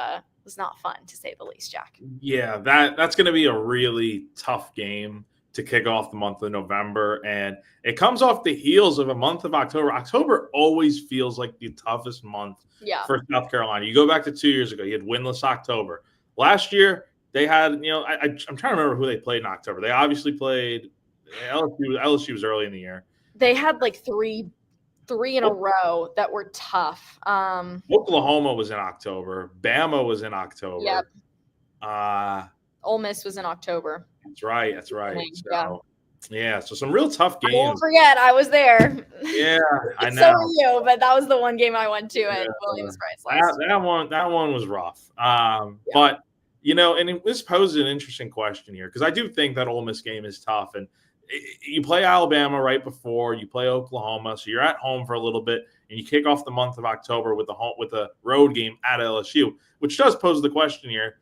not fun, to say the least, Jack. Yeah, that's going to be a really tough game to kick off the month of November. And it comes off the heels of a month of October. October always feels like the toughest month for South Carolina. You go back to 2 years ago, you had winless October. Last year, they had, I'm trying to remember who they played in October. They obviously played LSU was early in the year. They had like three in a row that were tough. Oklahoma was in October. Bama was in October. Yep. Ole Miss was in October. That's right. So some real tough games. I won't forget, I was there. Yeah, I know. So were you, but that was the one game I went to at Williams-Brice last year. That one was rough. But and this poses an interesting question here, because I do think that Ole Miss game is tough, and you play Alabama right before you play Oklahoma, so you're at home for a little bit, and you kick off the month of October with a road game at LSU, which does pose the question here: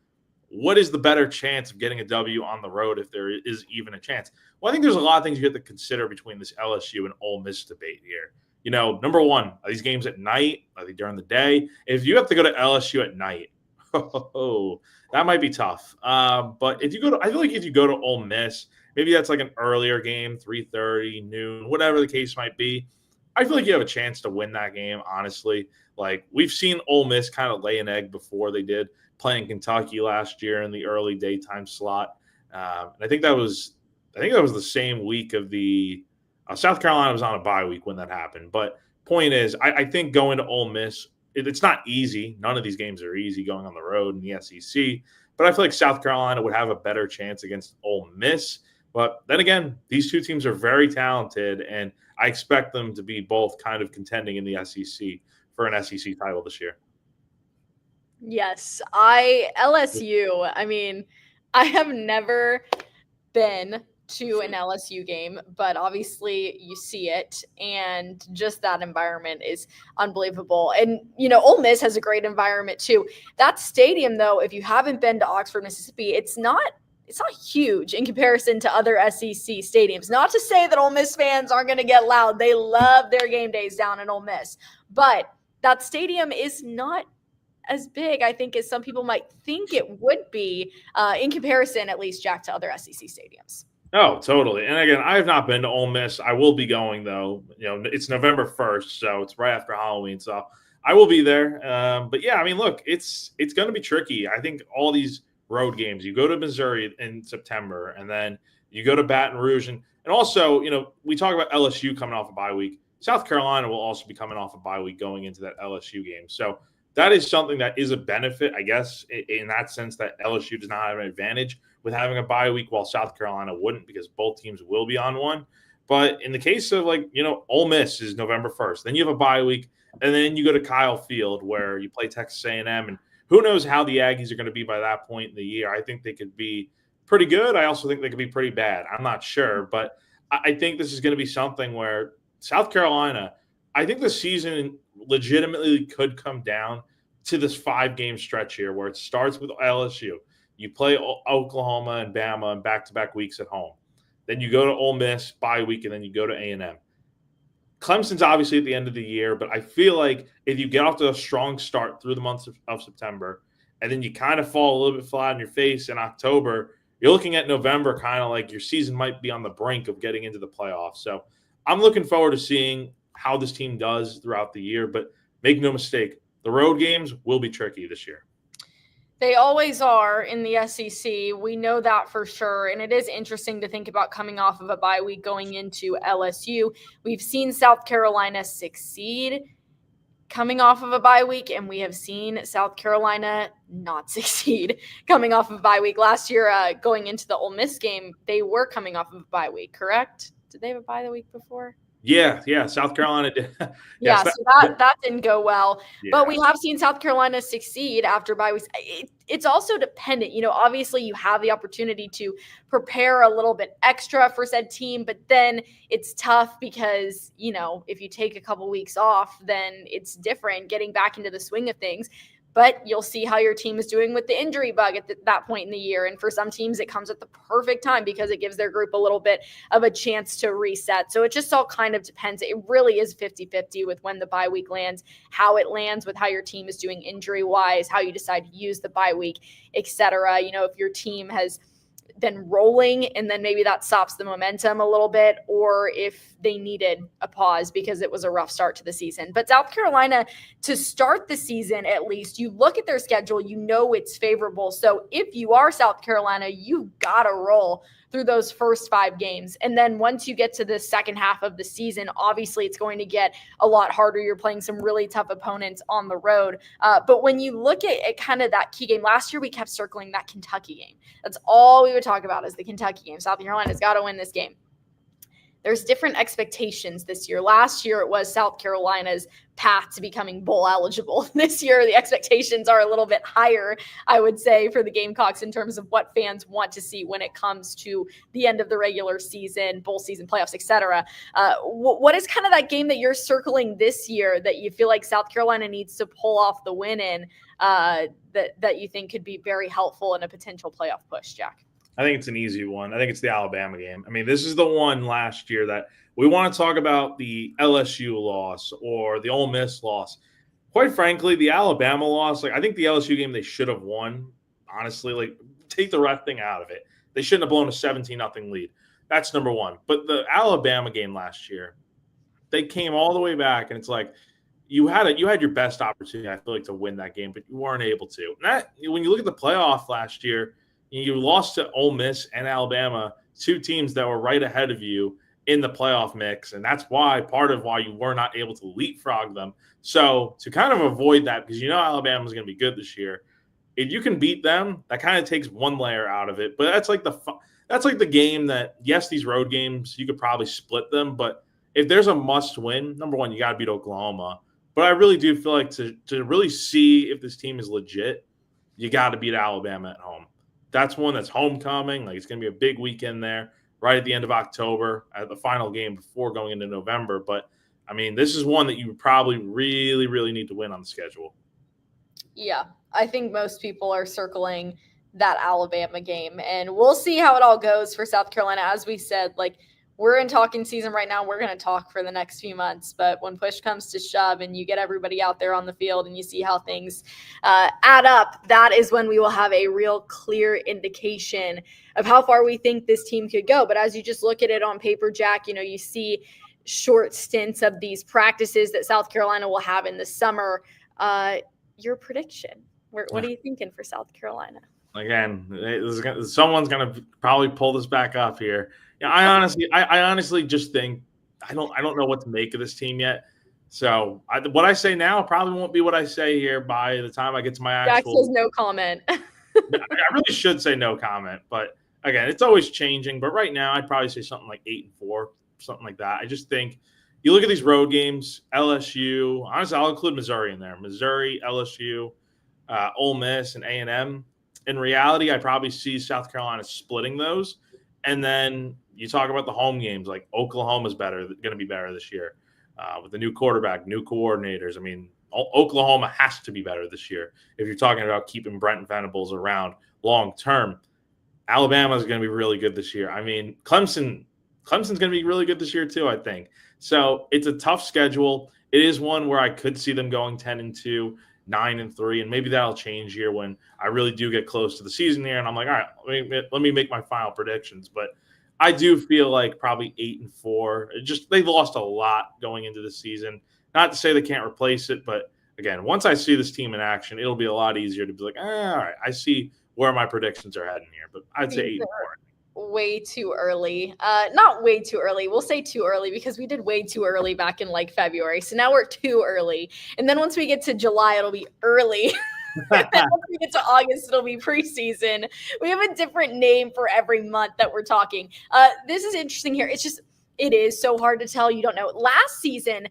what is the better chance of getting a W on the road, if there is even a chance? Well, I think there's a lot of things you have to consider between this LSU and Ole Miss debate here. Number one, are these games at night? Are they during the day? If you have to go to LSU at night, that might be tough. But I feel like if you go to Ole Miss, maybe that's like an earlier game, 3:30, noon, whatever the case might be. I feel like you have a chance to win that game, honestly. Like, we've seen Ole Miss kind of lay an egg before. They did playing Kentucky last year in the early daytime slot. And I think that was the same week of the South Carolina was on a bye week when that happened. But point is, I think going to Ole Miss, it's not easy. None of these games are easy going on the road in the SEC. But I feel like South Carolina would have a better chance against Ole Miss. But then again, these two teams are very talented, and I expect them to be both kind of contending in the SEC for an SEC title this year. Yes, LSU. I mean, I have never been to an LSU game, but obviously you see it, and just that environment is unbelievable. And Ole Miss has a great environment too. That stadium, though, if you haven't been to Oxford, Mississippi, it's not huge in comparison to other SEC stadiums. Not to say that Ole Miss fans aren't going to get loud. They love their game days down in Ole Miss, but that stadium is not as big, I think, as some people might think it would be, in comparison, at least, Jack, to other SEC stadiums. Oh, totally. And again, I have not been to Ole Miss. I will be going, though. It's November 1st, so it's right after Halloween. So I will be there. But yeah, I mean, look, it's going to be tricky. I think all these road games, you go to Missouri in September, and then you go to Baton Rouge. And also, we talk about LSU coming off a bye week. South Carolina will also be coming off a bye week going into that LSU game. So that is something that is a benefit, I guess, in that sense, that LSU does not have an advantage with having a bye week, while South Carolina wouldn't, because both teams will be on one. But in the case of, Ole Miss is November 1st. Then you have a bye week, and then you go to Kyle Field where you play Texas A&M, and who knows how the Aggies are going to be by that point in the year. I think they could be pretty good. I also think they could be pretty bad. I'm not sure, but I think this is going to be something where South Carolina, I think the season legitimately could come down to this 5-game stretch here where it starts with LSU. You play Oklahoma and Bama in back-to-back weeks at home. Then you go to Ole Miss bye week, and then you go to A&M. Clemson's obviously at the end of the year, but I feel like if you get off to a strong start through the months of September, and then you kind of fall a little bit flat on your face in October, you're looking at November kind of like your season might be on the brink of getting into the playoffs. So I'm looking forward to seeing how this team does throughout the year, but make no mistake, the road games will be tricky this year. They always are in the SEC. We know that for sure. And it is interesting to think about coming off of a bye week going into LSU. We've seen South Carolina succeed coming off of a bye week, and we have seen South Carolina not succeed coming off of a bye week. Last year, going into the Ole Miss game, they were coming off of a bye week, correct? Did they have a bye the week before? Yeah. South Carolina did. Yeah, so that didn't go well. Yeah. But we have seen South Carolina succeed after bye weeks. It's also dependent. Obviously you have the opportunity to prepare a little bit extra for said team, but then it's tough because, if you take a couple weeks off, then it's different getting back into the swing of things. But you'll see how your team is doing with the injury bug at that point in the year. And for some teams, it comes at the perfect time because it gives their group a little bit of a chance to reset. So it just all kind of depends. It really is 50-50 with when the bye week lands, how it lands with how your team is doing injury-wise, how you decide to use the bye week, etc. If your team has been rolling and then maybe that stops the momentum a little bit, or if they needed a pause because it was a rough start to the season. But South Carolina, to start the season, at least you look at their schedule, it's favorable. So if you are South Carolina, you've got to roll through those first 5 games. And then once you get to the second half of the season, obviously it's going to get a lot harder. You're playing some really tough opponents on the road. But when you look at kind of that key game, last year we kept circling that Kentucky game. That's all we would talk about is the Kentucky game. South Carolina's got to win this game. There's different expectations this year. Last year, it was South Carolina's path to becoming bowl eligible. This year, the expectations are a little bit higher, I would say, for the Gamecocks in terms of what fans want to see when it comes to the end of the regular season, bowl season, playoffs, etc. What is kind of that game that you're circling this year that you feel like South Carolina needs to pull off the win in that you think could be very helpful in a potential playoff push, Jack? I think it's an easy one. I think it's the Alabama game. I mean, this is the one last year that we want to talk about the LSU loss or the Ole Miss loss. Quite frankly, the Alabama loss, I think the LSU game they should have won, honestly. Take the ref thing out of it. They shouldn't have blown a 17-0 lead. That's number one. But the Alabama game last year, they came all the way back, and it's like you had your best opportunity, I feel like, to win that game, but you weren't able to. And that, when you look at the playoff last year, you lost to Ole Miss and Alabama, 2 teams that were right ahead of you in the playoff mix. And that's part of why you were not able to leapfrog them. So to kind of avoid that, because Alabama's going to be good this year, if you can beat them, that kind of takes one layer out of it. But that's like the game that, yes, these road games, you could probably split them. But if there's a must win, number one, you got to beat Oklahoma. But I really do feel like to really see if this team is legit, you got to beat Alabama at home. That's one that's homecoming. It's going to be a big weekend there right at the end of October at the final game before going into November. But, I mean, this is one that you probably really, really need to win on the schedule. Yeah, I think most people are circling that Alabama game. And we'll see how it all goes for South Carolina. As we said, we're in talking season right now. We're going to talk for the next few months. But when push comes to shove and you get everybody out there on the field and you see how things add up, that is when we will have a real clear indication of how far we think this team could go. But as you just look at it on paper, Jack, you see short stints of these practices that South Carolina will have in the summer. Your prediction, what are you thinking for South Carolina? Again, someone's going to probably pull this back up here. Yeah, I honestly just think I don't know what to make of this team yet. So what I say now probably won't be what I say here by the time I get to my actual. Jack says no comment. I really should say no comment, but again, it's always changing. But right now, I'd probably say something like 8-4, something like that. I just think you look at these road games, LSU. Honestly, I'll include Missouri in there. Missouri, LSU, Ole Miss, and A&M. In reality, I probably see South Carolina splitting those. And then you talk about the home games, like Oklahoma's going to be better this year with the new quarterback, new coordinators. I mean, Oklahoma has to be better this year if you're talking about keeping Brent Venables around long term. Alabama's going to be really good this year. I mean, Clemson's going to be really good this year too, I think. So it's a tough schedule. It is one where I could see them going 10-2. 9-3, and maybe that'll change here when I really do get close to the season here, and I'm like, all right, let me make my final predictions. But I do feel like probably 8-4. They lost a lot going into the season. Not to say they can't replace it, but again, once I see this team in action, it'll be a lot easier to be like, all right, I see where my predictions are heading here. But I'd say 8-4. Way too early. Not way too early. We'll say too early because we did way too early back in like February. So now we're too early. And then once we get to July, it'll be early. And then once we get to August, it'll be preseason. We have a different name for every month that we're talking. This is interesting here. It is so hard to tell. You don't know. Last season,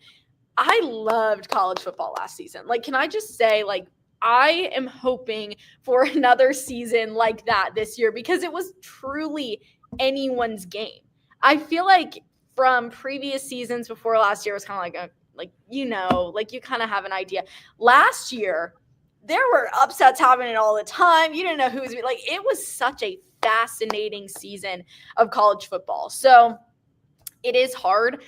I loved college football last season. Like, can I just say, like, I am hoping for another season like that this year because it was truly anyone's game. I feel like from previous seasons before last year, it was kind of like you kind of have an idea. Last year, there were upsets happening all the time. You didn't know who was like. It was such a fascinating season of college football. So it is hard.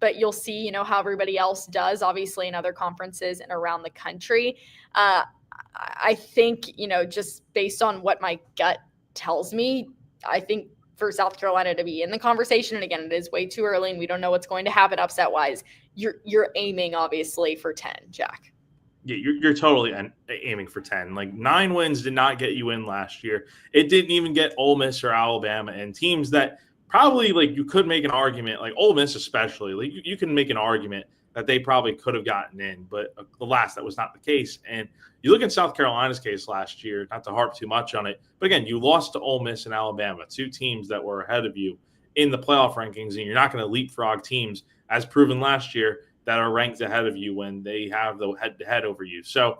But you'll see, how everybody else does, obviously, in other conferences and around the country. I think, just based on what my gut tells me, I think for South Carolina to be in the conversation, and again, it is way too early and we don't know what's going to happen upset-wise, you're aiming, obviously, for 10, Jack. Yeah, you're totally aiming for 10. Like 9 wins did not get you in last year. It didn't even get Ole Miss or Alabama and teams that probably, like, you could make an argument, like Ole Miss especially, like you can make an argument that they probably could have gotten in, but alas, that was not the case. And you look at South Carolina's case last year, not to harp too much on it, but again, you lost to Ole Miss and Alabama, 2 teams that were ahead of you in the playoff rankings, and you're not going to leapfrog teams, as proven last year, that are ranked ahead of you when they have the head-to-head over you. So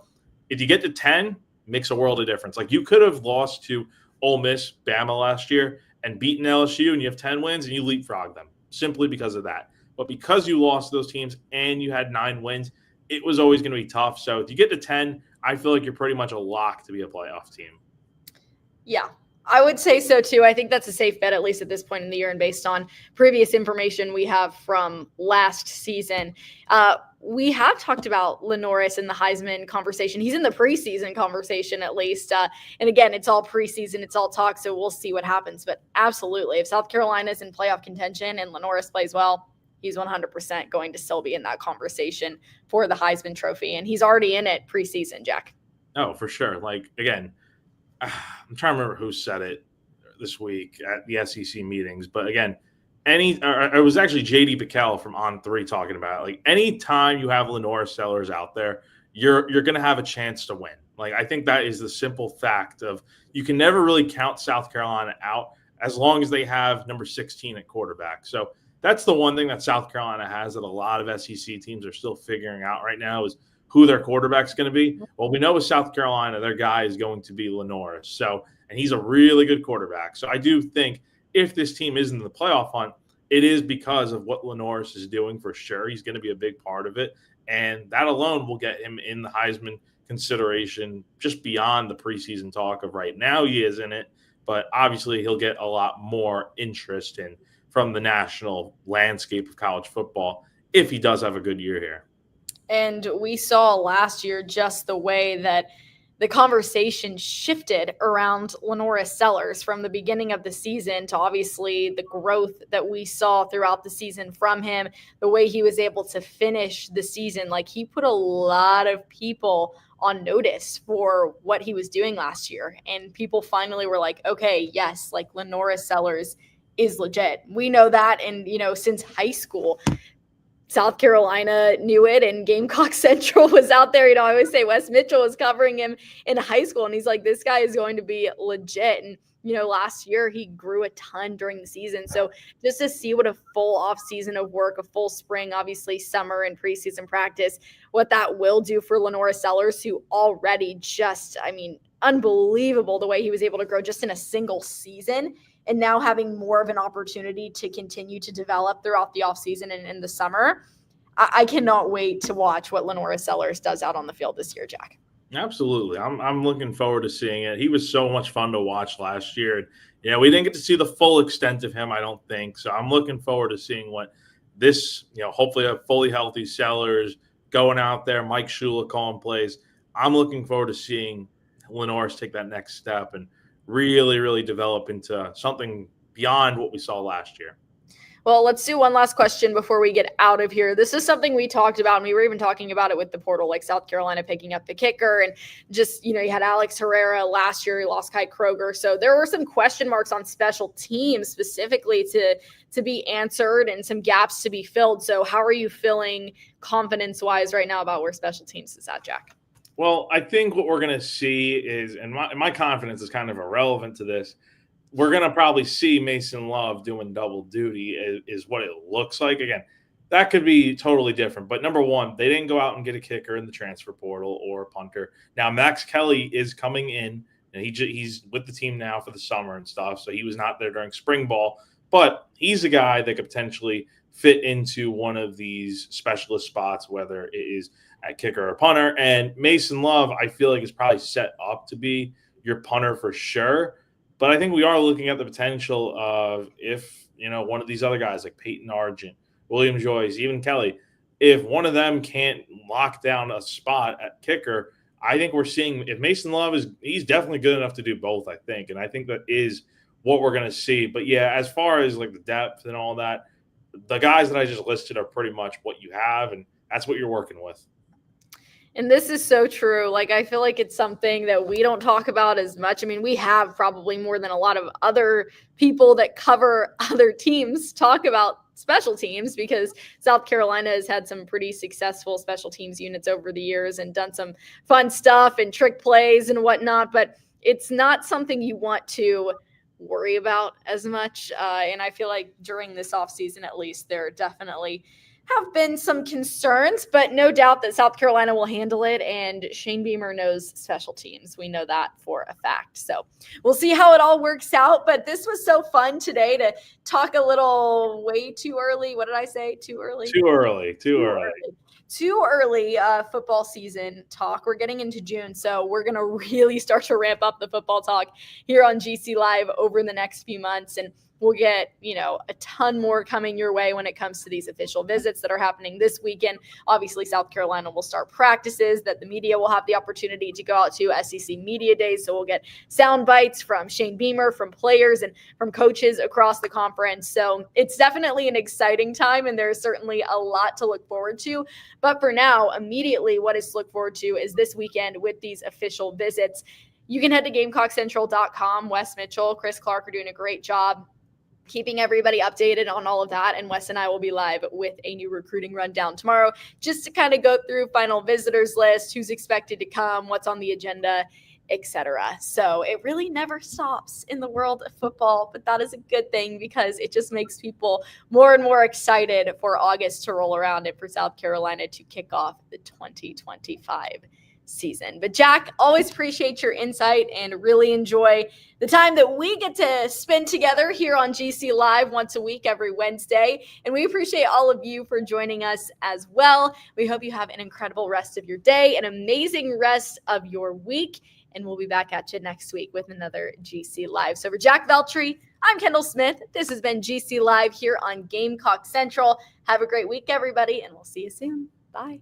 if you get to 10, makes a world of difference. Like, you could have lost to Ole Miss, Bama last year, and beaten LSU, and you have 10 wins, and you leapfrog them simply because of that. But because you lost those teams and you had 9 wins, it was always going to be tough. So if you get to 10, I feel like you're pretty much a lock to be a playoff team. Yeah, I would say so too. I think that's a safe bet, at least at this point in the year, and based on previous information we have from last season. We have talked about Lenoris in the Heisman conversation. He's in the preseason conversation, at least. And again, it's all preseason, it's all talk, so we'll see what happens. But absolutely, if South Carolina's in playoff contention and Lenoris plays well, he's 100% going to still be in that conversation for the Heisman Trophy. And he's already in it preseason, Jack. Oh, for sure. Like, again, I'm trying to remember who said it this week at the SEC meetings, but again, it was actually JD Pickell from On3 talking about it. Like, any time you have Lenore Sellers out there, you're going to have a chance to win. Like, I think that is the simple fact of you can never really count South Carolina out as long as they have number 16 at quarterback. So that's the one thing that South Carolina has that a lot of SEC teams are still figuring out right now is who their quarterback's going to be. Well, we know with South Carolina, their guy is going to be Lenore. So, and he's a really good quarterback. So I do think if this team is in the playoff hunt, it is because of what Lenoris is doing for sure. He's going to be a big part of it. And that alone will get him in the Heisman consideration just beyond the preseason talk of right now he is in it. But obviously he'll get a lot more interest in from the national landscape of college football if he does have a good year here. And we saw last year just the way that the conversation shifted around Lenoris Sellers from the beginning of the season to obviously the growth that we saw throughout the season from him, the way he was able to finish the season. Like, he put a lot of people on notice for what he was doing last year. And people finally were like, okay, yes, like Lenoris Sellers is legit. We know that. And, since high school, South Carolina knew it, and Gamecock Central was out there. I always say Wes Mitchell was covering him in high school, and he's like, this guy is going to be legit. And, last year he grew a ton during the season. So just to see what a full off season of work, a full spring, obviously summer and preseason practice, what that will do for Lenoris Sellers, who already just, unbelievable the way he was able to grow just in a single season. And now having more of an opportunity to continue to develop throughout the offseason and in the summer, I cannot wait to watch what Lenoris Sellers does out on the field this year, Jack. Absolutely. I'm looking forward to seeing it. He was so much fun to watch last year. We didn't get to see the full extent of him, I don't think. So I'm looking forward to seeing what this, hopefully a fully healthy Sellers going out there, Mike Shula calling plays. I'm looking forward to seeing Lenoris take that next step and really, really develop into something beyond what we saw last year. Well, let's do one last question before we get out of here. This is something we talked about, and we were even talking about it with the portal, like South Carolina picking up the kicker, and just, you had Alex Herrera last year, he lost Kai Kroger. So there were some question marks on special teams specifically to be answered and some gaps to be filled. So how are you feeling confidence-wise right now about where special teams is at, Jack? Well, I think what we're going to see is, and my confidence is kind of irrelevant to this, we're going to probably see Mason Love doing double duty is what it looks like. Again, that could be totally different. But number one, they didn't go out and get a kicker in the transfer portal or a punter. Now, Max Kelly is coming in, and he's with the team now for the summer and stuff. So he was not there during spring ball. But he's a guy that could potentially fit into one of these specialist spots, whether it is at kicker or punter. And Mason Love, I feel like, is probably set up to be your punter for sure. But I think we are looking at the potential of if, one of these other guys like Peyton Argent, William Joyce, even Kelly, if one of them can't lock down a spot at kicker, I think we're seeing if Mason Love he's definitely good enough to do both, I think. And I think that is what we're going to see. But yeah, as far as like the depth and all that, the guys that I just listed are pretty much what you have, and that's what you're working with. And this is so true. Like, I feel like it's something that we don't talk about as much. I mean, we have probably more than a lot of other people that cover other teams talk about special teams, because South Carolina has had some pretty successful special teams units over the years and done some fun stuff and trick plays and whatnot. But it's not something you want to worry about as much. And I feel like during this offseason, at least, there definitely have been some concerns, but no doubt that South Carolina will handle it, and Shane Beamer knows special teams. We know that for a fact. So we'll see how it all works out, but this was so fun today to talk a little way too early. What did I say? Too early? Too early. Too early football season talk. We're getting into June, so we're going to really start to ramp up the football talk here on GC Live over the next few months, and we'll get, a ton more coming your way when it comes to these official visits that are happening this weekend. Obviously, South Carolina will start practices that the media will have the opportunity to go out to, SEC Media Days. So we'll get sound bites from Shane Beamer, from players, and from coaches across the conference. So it's definitely an exciting time, and there's certainly a lot to look forward to. But for now, immediately what is to look forward to is this weekend with these official visits. You can head to GamecockCentral.com. Wes Mitchell, Chris Clark are doing a great job keeping everybody updated on all of that. And Wes and I will be live with a new recruiting rundown tomorrow, just to kind of go through final visitors list, who's expected to come, what's on the agenda, etc. So it really never stops in the world of football, but that is a good thing, because it just makes people more and more excited for August to roll around and for South Carolina to kick off the 2025 season. But Jack, always appreciate your insight and really enjoy the time that we get to spend together here on GC Live once a week, every Wednesday. And we appreciate all of you for joining us as well. We hope you have an incredible rest of your day, an amazing rest of your week, and we'll be back at you next week with another GC Live. So for Jack Veltri, I'm Kendall Smith. This has been GC Live here on Gamecock Central. Have a great week, everybody, and we'll see you soon. Bye.